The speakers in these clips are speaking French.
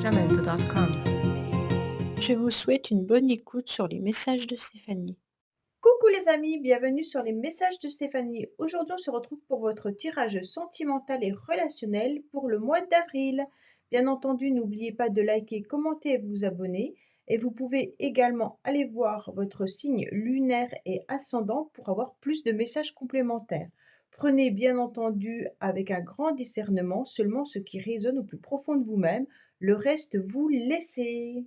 www.sacramento.com. Je vous souhaite une bonne écoute sur les messages de Stéphanie. Coucou les amis, bienvenue sur les messages de Stéphanie. Aujourd'hui, on se retrouve pour votre tirage sentimental et relationnel pour le mois d'avril. Bien entendu, n'oubliez pas de liker, commenter et vous abonner. Et vous pouvez également aller voir votre signe lunaire et ascendant pour avoir plus de messages complémentaires. Prenez bien entendu avec un grand discernement seulement ce qui résonne au plus profond de vous-même. Le reste, vous laissez.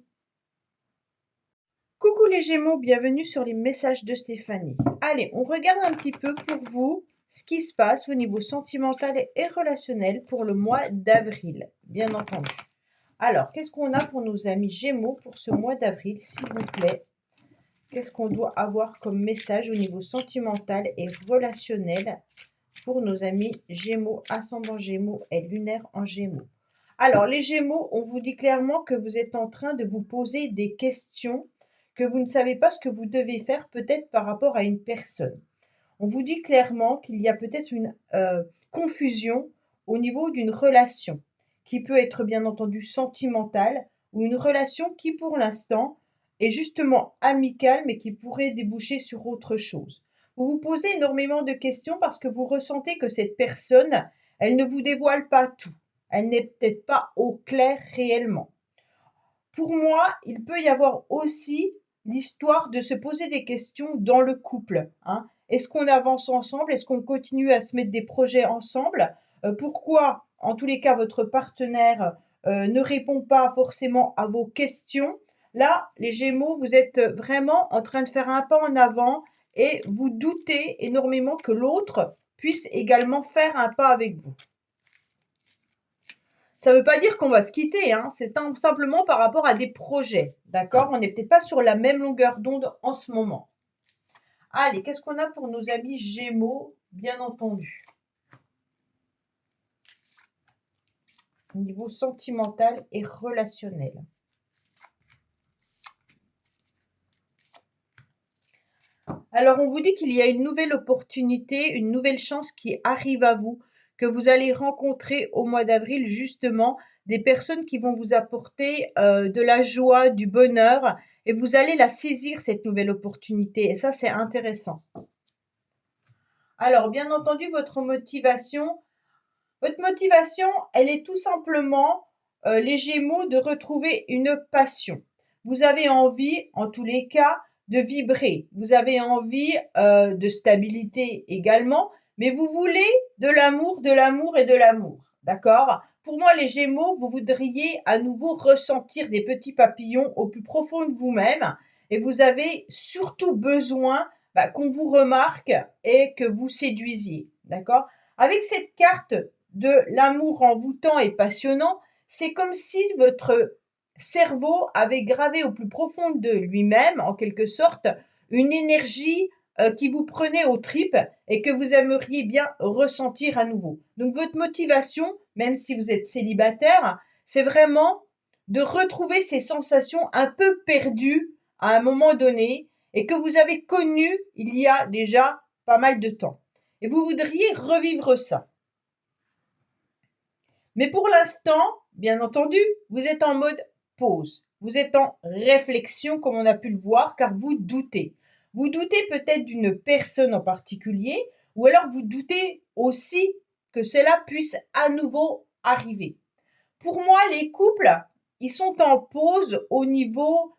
Coucou les Gémeaux, bienvenue sur les messages de Stéphanie. Allez, on regarde un petit peu pour vous ce qui se passe au niveau sentimental et relationnel pour le mois d'avril, bien entendu. Alors, qu'est-ce qu'on a pour nos amis Gémeaux pour ce mois d'avril, s'il vous plaît? Qu'est-ce qu'on doit avoir comme message au niveau sentimental et relationnel pour nos amis Gémeaux, ascendant Gémeaux et lunaire en Gémeaux? Alors, les Gémeaux, on vous dit clairement que vous êtes en train de vous poser des questions, que vous ne savez pas ce que vous devez faire peut-être par rapport à une personne. On vous dit clairement qu'il y a peut-être une confusion au niveau d'une relation qui peut être bien entendu sentimentale ou une relation qui pour l'instant est justement amicale mais qui pourrait déboucher sur autre chose. Vous vous posez énormément de questions parce que vous ressentez que cette personne, elle ne vous dévoile pas tout. Elle n'est peut-être pas au clair réellement. Pour moi, il peut y avoir aussi l'histoire de se poser des questions dans le couple. Est-ce qu'on avance ensemble? Est-ce qu'on continue à se mettre des projets ensemble? Pourquoi, en tous les cas, votre partenaire ne répond pas forcément à vos questions? Là, les Gémeaux, vous êtes vraiment en train de faire un pas en avant et vous doutez énormément que l'autre puisse également faire un pas avec vous. Ça ne veut pas dire qu'on va se quitter, c'est simplement par rapport à des projets, d'accord? On n'est peut-être pas sur la même longueur d'onde en ce moment. Allez, qu'est-ce qu'on a pour nos amis Gémeaux, bien entendu? Au niveau sentimental et relationnel. Alors, on vous dit qu'il y a une nouvelle opportunité, une nouvelle chance qui arrive à vous, que vous allez rencontrer au mois d'avril, justement, des personnes qui vont vous apporter de la joie, du bonheur, et vous allez la saisir, cette nouvelle opportunité. Et ça, c'est intéressant. Alors, bien entendu, votre motivation, elle est tout simplement, les Gémeaux, de retrouver une passion. Vous avez envie, en tous les cas, de vibrer. Vous avez envie de stabilité également, mais vous voulez de l'amour et de l'amour. D'accord? Pour moi, les Gémeaux, vous voudriez à nouveau ressentir des petits papillons au plus profond de vous-même et vous avez surtout besoin qu'on vous remarque et que vous séduisiez. D'accord? Avec cette carte de l'amour envoûtant et passionnant, c'est comme si votre cerveau avait gravé au plus profond de lui-même, en quelque sorte, une énergie qui vous prenait aux tripes et que vous aimeriez bien ressentir à nouveau. Donc votre motivation, même si vous êtes célibataire, c'est vraiment de retrouver ces sensations un peu perdues à un moment donné et que vous avez connues il y a déjà pas mal de temps. Et vous voudriez revivre ça. Mais pour l'instant, bien entendu, vous êtes en mode pause. Vous êtes en réflexion, comme on a pu le voir, car vous doutez. Vous doutez peut-être d'une personne en particulier, ou alors vous doutez aussi que cela puisse à nouveau arriver. Pour moi, les couples, ils sont en pause au niveau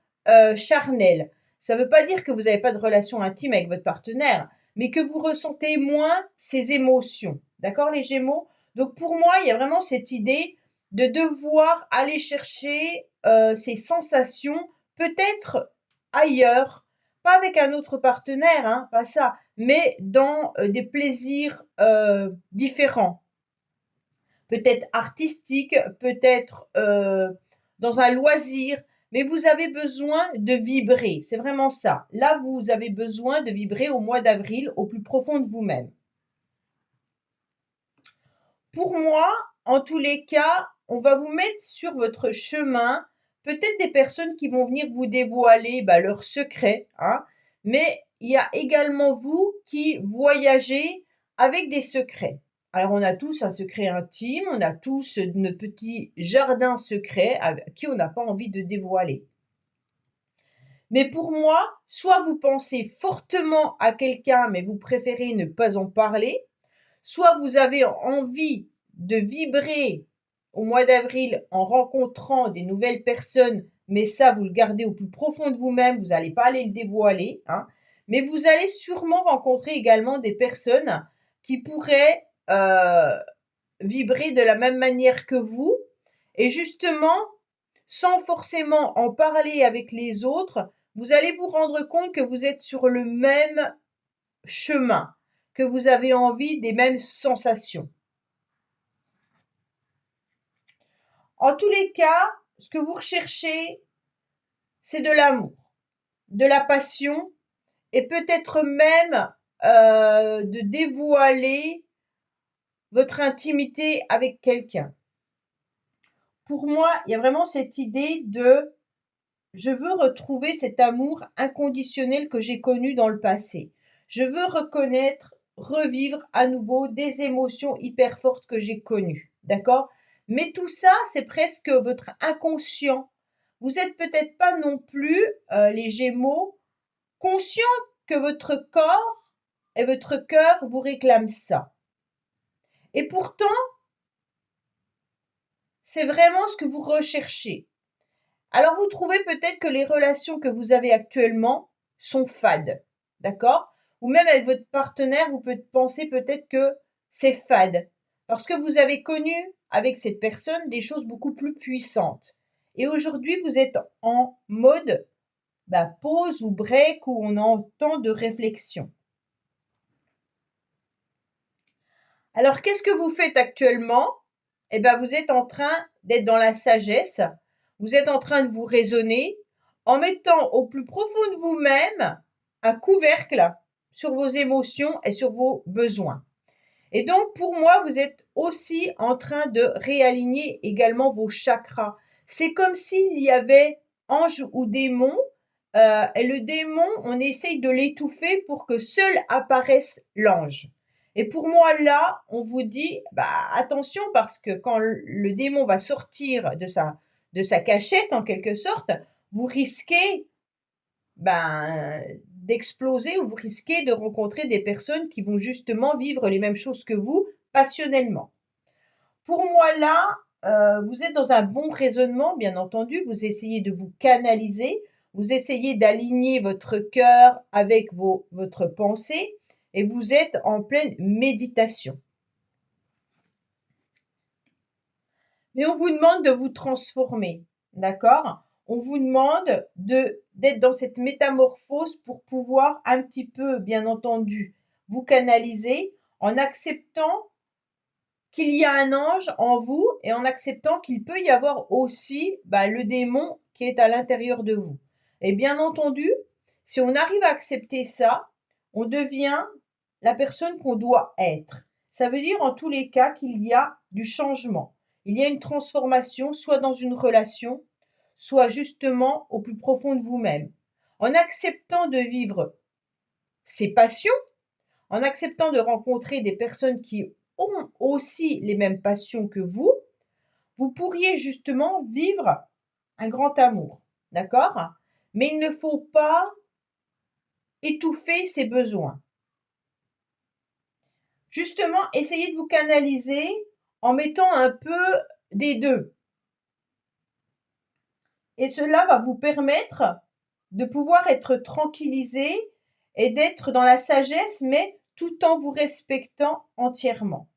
charnel. Ça ne veut pas dire que vous n'avez pas de relation intime avec votre partenaire, mais que vous ressentez moins ces émotions. D'accord, les Gémeaux? Donc pour moi, il y a vraiment cette idée de devoir aller chercher ces sensations peut-être ailleurs, pas avec un autre partenaire, pas ça, mais dans des plaisirs différents. Peut-être artistiques, peut-être dans un loisir, mais vous avez besoin de vibrer, c'est vraiment ça. Là, vous avez besoin de vibrer au mois d'avril au plus profond de vous-même. Pour moi, en tous les cas, on va vous mettre sur votre chemin peut-être des personnes qui vont venir vous dévoiler leurs secrets, mais il y a également vous qui voyagez avec des secrets. Alors, on a tous un secret intime, on a tous notre petit jardin secret qui on n'a pas envie de dévoiler. Mais pour moi, soit vous pensez fortement à quelqu'un, mais vous préférez ne pas en parler, soit vous avez envie de vibrer au mois d'avril en rencontrant des nouvelles personnes, mais ça, vous le gardez au plus profond de vous-même, vous n'allez pas aller le dévoiler, hein. Mais vous allez sûrement rencontrer également des personnes qui pourraient vibrer de la même manière que vous. Et justement, sans forcément en parler avec les autres, vous allez vous rendre compte que vous êtes sur le même chemin, que vous avez envie des mêmes sensations. En tous les cas, ce que vous recherchez, c'est de l'amour, de la passion et peut-être même de dévoiler votre intimité avec quelqu'un. Pour moi, il y a vraiment cette idée de je veux retrouver cet amour inconditionnel que j'ai connu dans le passé. Je veux reconnaître, revivre à nouveau des émotions hyper fortes que j'ai connues. D'accord? Mais tout ça, c'est presque votre inconscient. Vous êtes peut-être pas non plus, les Gémeaux, conscient que votre corps et votre cœur vous réclament ça. Et pourtant, c'est vraiment ce que vous recherchez. Alors vous trouvez peut-être que les relations que vous avez actuellement sont fades, d'accord? Ou même avec votre partenaire, vous pensez peut-être que c'est fade, parce que vous avez connu avec cette personne des choses beaucoup plus puissantes. Et aujourd'hui, vous êtes en mode pause ou break où on entend de réflexion. Alors, qu'est-ce que vous faites actuellement? Eh bien, vous êtes en train d'être dans la sagesse. Vous êtes en train de vous raisonner en mettant au plus profond de vous-même un couvercle sur vos émotions et sur vos besoins. Et donc, pour moi, vous êtes aussi en train de réaligner également vos chakras. C'est comme s'il y avait ange ou démon, et le démon, on essaye de l'étouffer pour que seul apparaisse l'ange. Et pour moi, là, on vous dit, attention, parce que quand le démon va sortir de sa cachette, en quelque sorte, vous risquez d'exploser ou vous risquez de rencontrer des personnes qui vont justement vivre les mêmes choses que vous, passionnellement. Pour moi, là, vous êtes dans un bon raisonnement, bien entendu, vous essayez de vous canaliser, vous essayez d'aligner votre cœur avec votre pensée, et vous êtes en pleine méditation. Mais on vous demande de vous transformer, d'accord? On vous demande d'être dans cette métamorphose pour pouvoir un petit peu, bien entendu, vous canaliser en acceptant qu'il y a un ange en vous et en acceptant qu'il peut y avoir aussi le démon qui est à l'intérieur de vous. Et bien entendu, si on arrive à accepter ça, on devient la personne qu'on doit être. Ça veut dire en tous les cas qu'il y a du changement. Il y a une transformation, soit dans une relation, soit justement au plus profond de vous-même. En acceptant de vivre ses passions, en acceptant de rencontrer des personnes qui ont aussi les mêmes passions que vous, vous pourriez justement vivre un grand amour. D'accord? Mais il ne faut pas étouffer ses besoins. Justement, essayez de vous canaliser en mettant un peu des deux. Et cela va vous permettre de pouvoir être tranquillisé et d'être dans la sagesse, mais tout en vous respectant entièrement.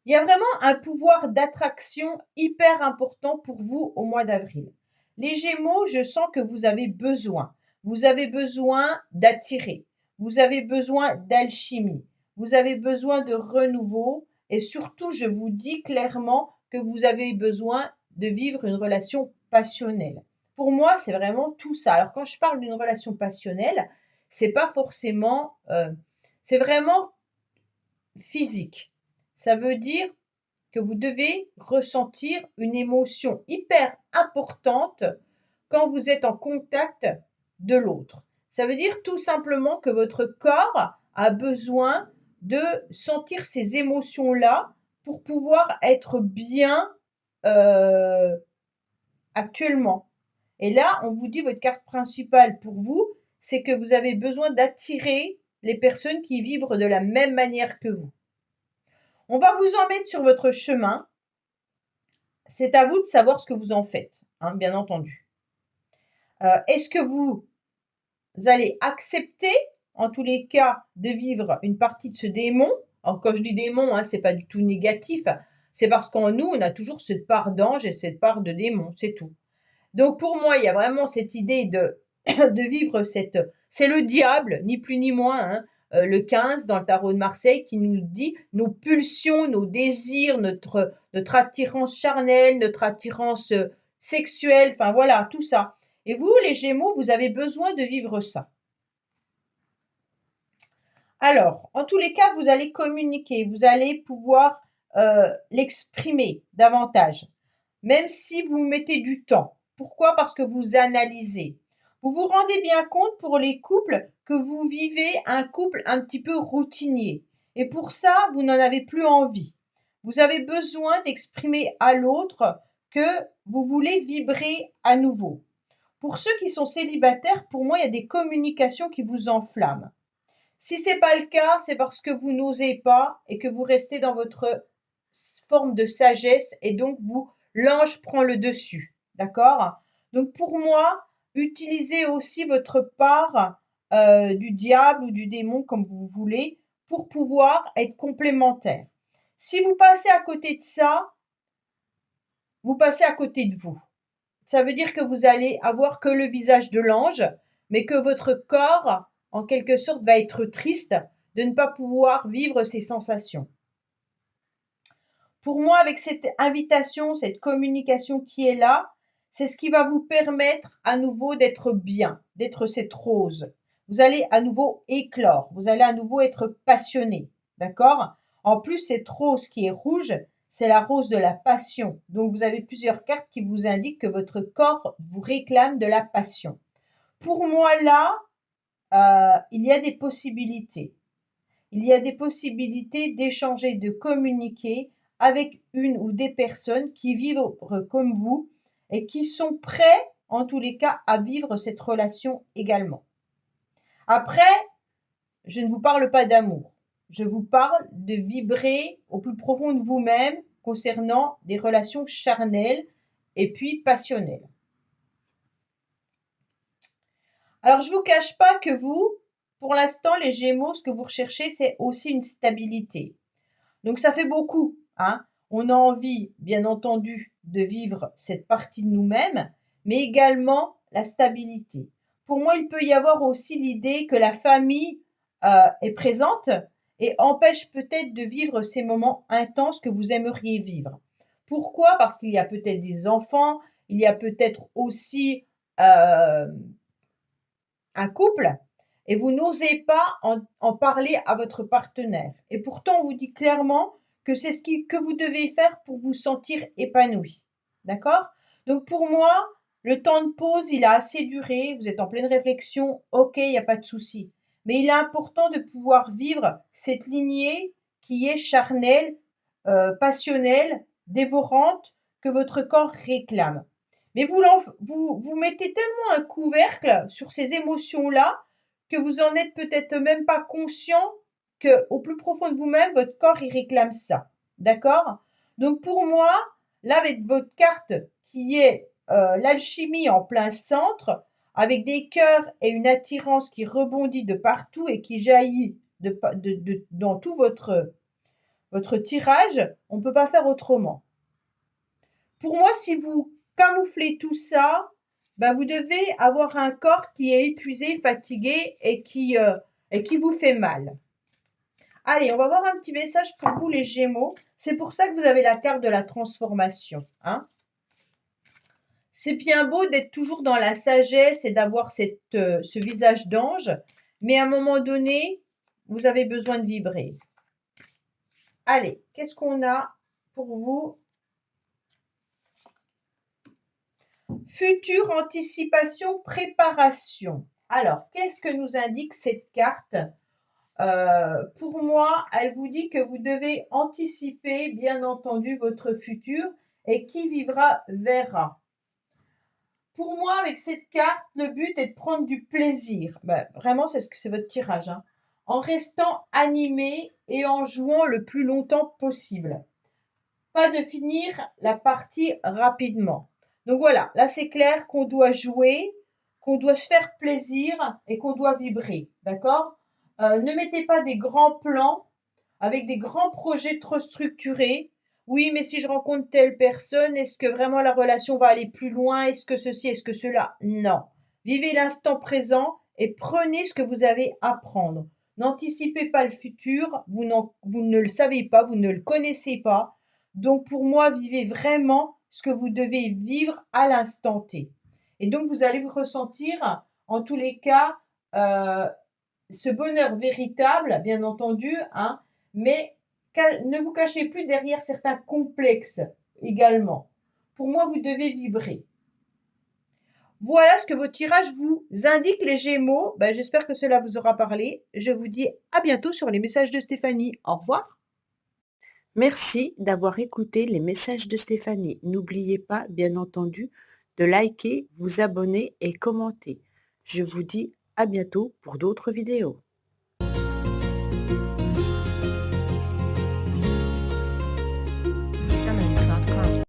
Il y a vraiment un pouvoir d'attraction hyper important pour vous au mois d'avril. Les Gémeaux, je sens que vous avez besoin. Vous avez besoin d'attirer. Vous avez besoin d'alchimie. Vous avez besoin de renouveau. Et surtout, je vous dis clairement que vous avez besoin de vivre une relation passionnelle. Pour moi, c'est vraiment tout ça. Alors, quand je parle d'une relation passionnelle, c'est pas forcément, c'est vraiment physique. Ça veut dire que vous devez ressentir une émotion hyper importante quand vous êtes en contact de l'autre. Ça veut dire tout simplement que votre corps a besoin de sentir ces émotions-là pour pouvoir être bien actuellement. Et là, on vous dit votre carte principale pour vous, c'est que vous avez besoin d'attirer les personnes qui vibrent de la même manière que vous. On va vous en mettre sur votre chemin. C'est à vous de savoir ce que vous en faites, hein, bien entendu. Est-ce que vous allez accepter, en tous les cas, de vivre une partie de ce démon? Alors, quand je dis démon, hein, c'est pas du tout négatif. C'est parce qu'en nous, on a toujours cette part d'ange et cette part de démon, c'est tout. Donc, pour moi, il y a vraiment cette idée de, de vivre cette... C'est le diable, ni plus ni moins, hein, le 15 dans le tarot de Marseille, qui nous dit nos pulsions, nos désirs, notre attirance charnelle, notre attirance sexuelle, enfin voilà, tout ça. Et vous, les Gémeaux, vous avez besoin de vivre ça. Alors, en tous les cas, vous allez communiquer, vous allez pouvoir l'exprimer davantage, même si vous mettez du temps. Pourquoi? Parce que vous analysez. Vous vous rendez bien compte pour les couples que vous vivez un couple un petit peu routinier. Et pour ça, vous n'en avez plus envie. Vous avez besoin d'exprimer à l'autre que vous voulez vibrer à nouveau. Pour ceux qui sont célibataires, pour moi, il y a des communications qui vous enflamment. Si ce n'est pas le cas, c'est parce que vous n'osez pas et que vous restez dans votre forme de sagesse et donc l'ange prend le dessus. D'accord? Donc pour moi, utilisez aussi votre part du diable ou du démon, comme vous voulez, pour pouvoir être complémentaire. Si vous passez à côté de ça, vous passez à côté de vous. Ça veut dire que vous allez avoir que le visage de l'ange, mais que votre corps, en quelque sorte, va être triste de ne pas pouvoir vivre ces sensations. Pour moi, avec cette invitation, cette communication qui est là, c'est ce qui va vous permettre à nouveau d'être bien, d'être cette rose. Vous allez à nouveau éclore, vous allez à nouveau être passionné, d'accord? En plus, cette rose qui est rouge, c'est la rose de la passion. Donc, vous avez plusieurs cartes qui vous indiquent que votre corps vous réclame de la passion. Pour moi, là, il y a des possibilités. Il y a des possibilités d'échanger, de communiquer avec une ou des personnes qui vivent comme vous et qui sont prêts, en tous les cas, à vivre cette relation également. Après, je ne vous parle pas d'amour. Je vous parle de vibrer au plus profond de vous-même concernant des relations charnelles et puis passionnelles. Alors, je ne vous cache pas que vous, pour l'instant, les Gémeaux, ce que vous recherchez, c'est aussi une stabilité. Donc, ça fait beaucoup, hein. On a envie, bien entendu, de vivre cette partie de nous-mêmes, mais également la stabilité. Pour moi, il peut y avoir aussi l'idée que la famille est présente et empêche peut-être de vivre ces moments intenses que vous aimeriez vivre. Pourquoi? Parce qu'il y a peut-être des enfants, il y a peut-être aussi un couple et vous n'osez pas en parler à votre partenaire. Et pourtant, on vous dit clairement que c'est ce que vous devez faire pour vous sentir épanoui. D'accord? Donc pour moi, le temps de pause, il a assez duré, vous êtes en pleine réflexion, ok, il n'y a pas de souci. Mais il est important de pouvoir vivre cette lignée qui est charnelle, passionnelle, dévorante, que votre corps réclame. Mais vous mettez tellement un couvercle sur ces émotions-là que vous en êtes peut-être même pas conscient qu'au plus profond de vous-même, votre corps, il réclame ça. D'accord? Donc pour moi, là, avec votre carte qui est l'alchimie en plein centre, avec des cœurs et une attirance qui rebondit de partout et qui jaillit dans tout votre tirage, on ne peut pas faire autrement. Pour moi, si vous camouflez tout ça, ben vous devez avoir un corps qui est épuisé, fatigué et qui vous fait mal. Allez, on va voir un petit message pour vous les Gémeaux. C'est pour ça que vous avez la carte de la transformation. Hein. C'est bien beau d'être toujours dans la sagesse et d'avoir ce visage d'ange, mais à un moment donné, vous avez besoin de vibrer. Allez, qu'est-ce qu'on a pour vous? Future anticipation, préparation. Alors, qu'est-ce que nous indique cette carte? Pour moi, elle vous dit que vous devez anticiper, bien entendu, votre futur et qui vivra verra. Pour moi, avec cette carte, le but est de prendre du plaisir. Ben, vraiment, c'est ce que c'est votre tirage, hein, en restant animé et en jouant le plus longtemps possible. Pas de finir la partie rapidement. Donc voilà, là c'est clair qu'on doit jouer, qu'on doit se faire plaisir et qu'on doit vibrer, d'accord? Ne mettez pas des grands plans avec des grands projets trop structurés. Oui, mais si je rencontre telle personne, est-ce que vraiment la relation va aller plus loin? Est-ce que ceci, est-ce que cela? Non. Vivez l'instant présent et prenez ce que vous avez à prendre. N'anticipez pas le futur, vous ne le savez pas, vous ne le connaissez pas. Donc pour moi, vivez vraiment ce que vous devez vivre à l'instant T. Et donc vous allez vous ressentir, en tous les cas, ce bonheur véritable, bien entendu, hein, mais ne vous cachez plus derrière certains complexes également. Pour moi, vous devez vibrer. Voilà ce que vos tirages vous indiquent, les Gémeaux. Ben, j'espère que cela vous aura parlé. Je vous dis à bientôt sur les messages de Stéphanie. Au revoir. Merci d'avoir écouté les messages de Stéphanie. N'oubliez pas, bien entendu, de liker, vous abonner et commenter. Je vous dis à bientôt pour d'autres vidéos.